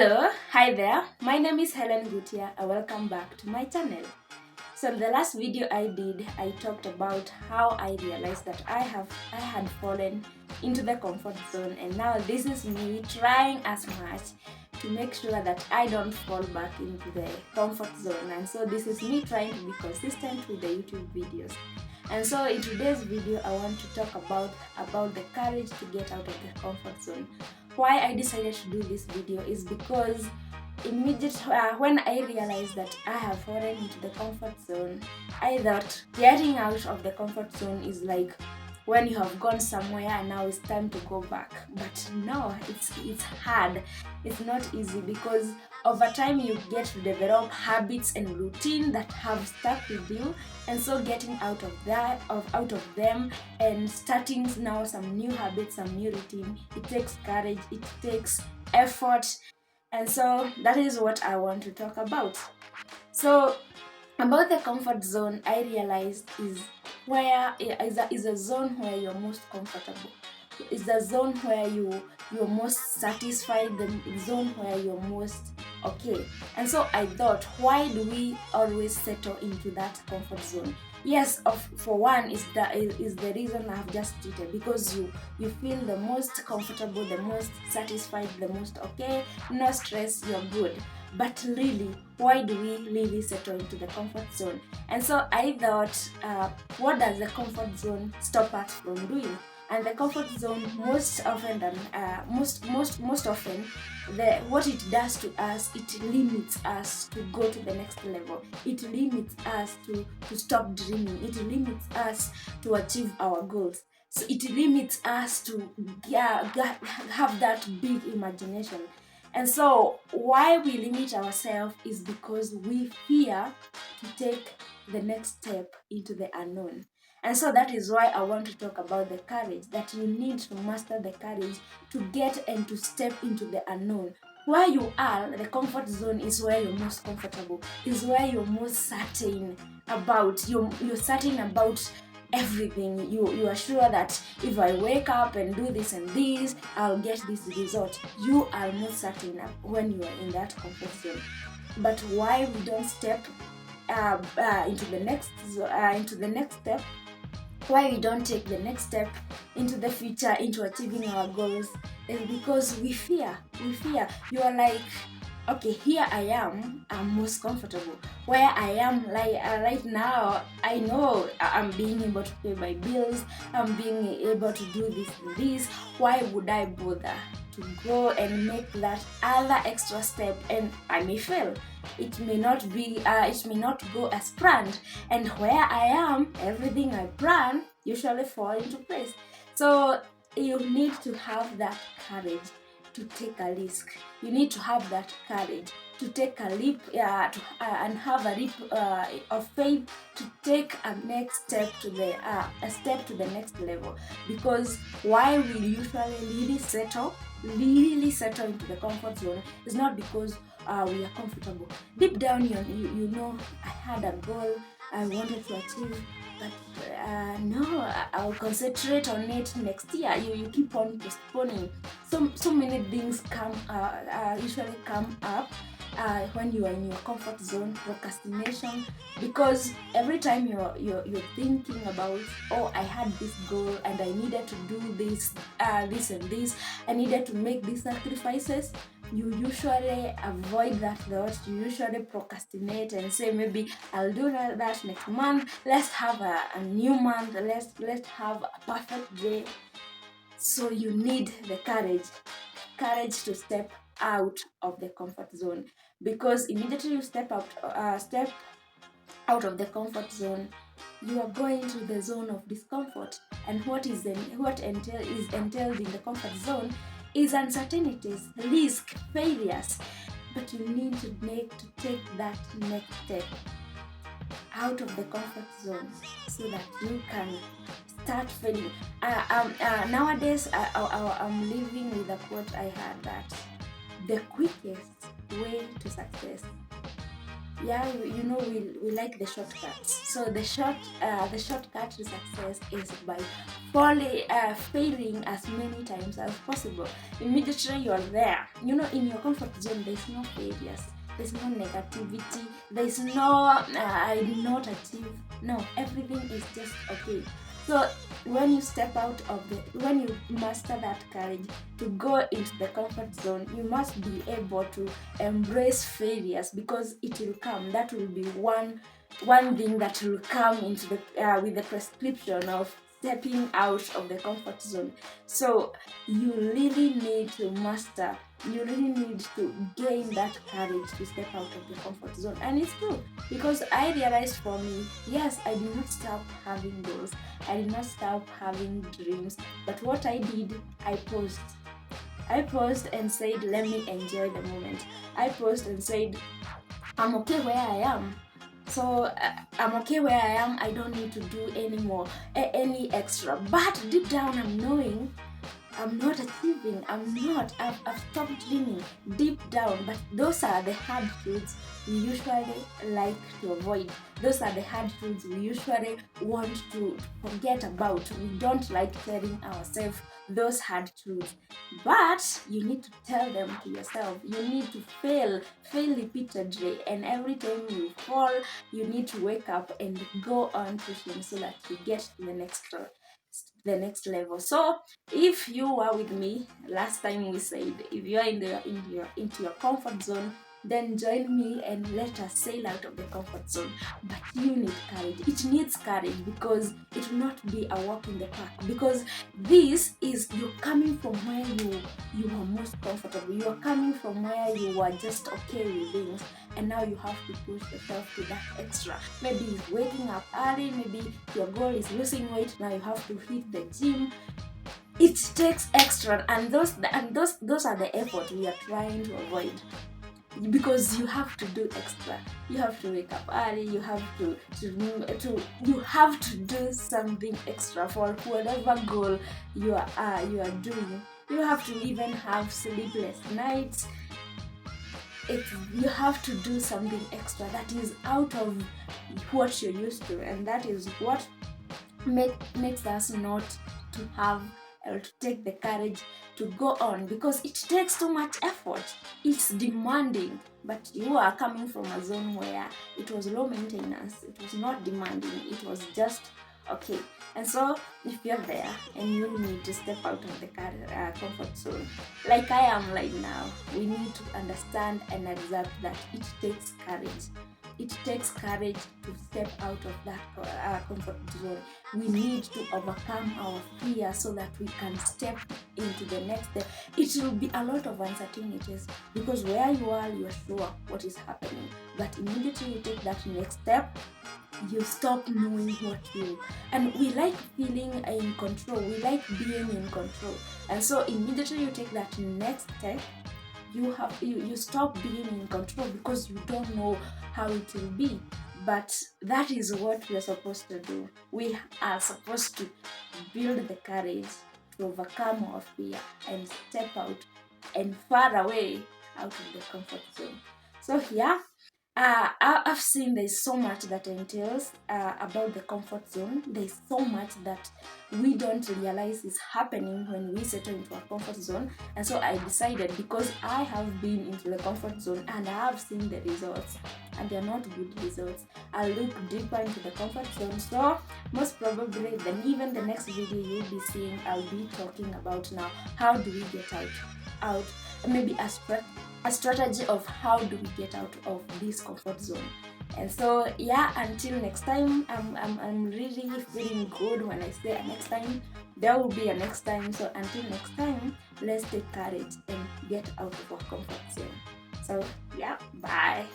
Hello, hi there. My name is Helen Gutia and welcome back to my channel. So in the last video I did, I talked about how I realized that I had fallen into the comfort zone, and now this is me trying as much to make sure that I don't fall back into the comfort zone. And so this is me trying to be consistent with the YouTube videos. And so in today's video I want to talk about the courage to get out of the comfort zone. Why I decided to do this video is because when I realized that I have fallen into the comfort zone, I thought getting out of the comfort zone is like when you have gone somewhere and now it's time to go back. But no, it's hard. It's not easy because over time you get to develop habits and routine that have stuck with you, and so getting out of them and starting now some new habits, some new routine, it takes courage, it takes effort. And so that is what I want to talk about. So about the comfort zone, I realized is a zone where you're most comfortable. It's the zone where you're most satisfied, the zone where you're most okay. And so I thought, why do we always settle into that comfort zone? Yes, for one is the reason I've just stated, because you feel the most comfortable, the most satisfied, the most okay, no stress, you're good. But really, why do we really settle into the comfort zone? And so I thought, what does the comfort zone stop us from doing? And the comfort zone most often, what it does to us, it limits us to go to the next level. It limits us to stop dreaming. It limits us to achieve our goals. So it limits us to have that big imagination. And so why we limit ourselves is because we fear to take the next step into the unknown. And so that is why I want to talk about the courage, that you need to master the courage to get and to step into the unknown. Where you are, the comfort zone is where you're most comfortable, is where you're most certain about, you're certain about everything. You are sure that if I wake up and do this and this, I'll get this result. You are most certain when you are in that comfort zone. But why we don't step into the next step, why we don't take the next step into the future, into achieving our goals, is because we fear. You are like, okay, here I am, I'm most comfortable. Where I am right now, I know I'm being able to pay my bills, I'm being able to do this and this. Why would I bother to go and make that other extra step? And I may fail. It may not go as planned. And where I am, everything I plan usually fall into place. So you need to have that courage to take a risk. You need to have that courage to take a leap, and have a leap of faith to take a step to the next level. Because why we usually really settle into the comfort zone is not because we are comfortable. Deep down, you know, I had a goal I wanted to achieve, but no, I'll concentrate on it next year. You keep on postponing. So many things usually come up when you are in your comfort zone. Procrastination, because every time you're thinking about, oh, I had this goal and I needed to do this and this, I needed to make these sacrifices, you usually avoid that thought. You usually procrastinate and say, maybe I'll do that next month. Let's have a new month. Let's have a perfect day. So you need the courage to step out of the comfort zone, because immediately you step out of the comfort zone, you are going to the zone of discomfort. And what is entailed in the comfort zone is uncertainties, risk, failures. But you need to take that next step out of the comfort zone so that you can start failing. Nowadays, I'm living with a quote I had, that the quickest way to success yeah, we like the shortcuts. So the shortcut to success is by failing as many times as possible. Immediately you're there, in your comfort zone. There's no failures, there's no negativity, there's no I did not achieve. No, everything is just okay. So when you step out of when you master that courage to go into the comfort zone, you must be able to embrace failures, because it will come. That will be one thing that will come into the with the prescription of stepping out of the comfort zone. So you really need to master, you really need to gain that courage to step out of the comfort zone. And it's true, because I realized for me, yes, I did not stop having goals, I did not stop having dreams, but what I did, I paused and said, let me enjoy the moment. I paused and said, I'm okay where I am. So I'm okay where I am. I don't need to do any more, any extra. But deep down, I'm knowing I'm not achieving. I've stopped dreaming deep down. But those are the hard truths we usually like to avoid. Those are the hard truths we usually want to forget about. We don't like telling ourselves those hard truths. But you need to tell them to yourself. You need to fail repeatedly. And every time you fall, you need to wake up and go on pushing so that you get to the next level. So if you were with me last time, we said if you are into your comfort zone, then join me and let us sail out of the comfort zone. But you need courage. It needs courage, because it will not be a walk in the park. Because this is, you're coming from where you are most comfortable. You are coming from where you were just okay with things, and now you have to push yourself to that extra. Maybe it's waking up early, maybe your goal is losing weight, now you have to hit the gym. It takes extra, and those are the effort we are trying to avoid, because you have to do extra. You have to wake up early, you have to you have to do something extra for whatever goal you are doing. You have to even have sleepless nights. You have to do something extra that is out of what you're used to, and that is what makes us not to have or to take the courage to go on, because it takes too much effort. It's demanding, but you are coming from a zone where it was low maintenance, it was not demanding, it was just okay. And so if you're there and you need to step out of the comfort zone, like I am right now, we need to understand and accept that it takes courage. It takes courage to step out of that comfort zone. We need to overcome our fear so that we can step into the next step. It will be a lot of uncertainties, because where you are sure what is happening, but immediately you take that next step, you stop knowing what you, and we like feeling in control, we like being in control. And so immediately you take that next step, you stop being in control, because you don't know how it will be. But that is what we are supposed to do. We are supposed to build the courage to overcome our fear and step out and far away out of the comfort zone. So yeah, I've seen there's so much that entails about the comfort zone. There's so much that we don't realize is happening when we settle into a comfort zone. And so I decided, because I have been into the comfort zone and I have seen the results, and they're not good results, I'll look deeper into the comfort zone. So most probably, then even the next video you'll be seeing, I'll be talking about now, how do we get out, maybe a strategy of how do we get out of this comfort zone. And so yeah, until next time, I'm really feeling good when I say a next time. There will be a next time. So until next time, let's take courage and get out of our comfort zone. So yeah, bye.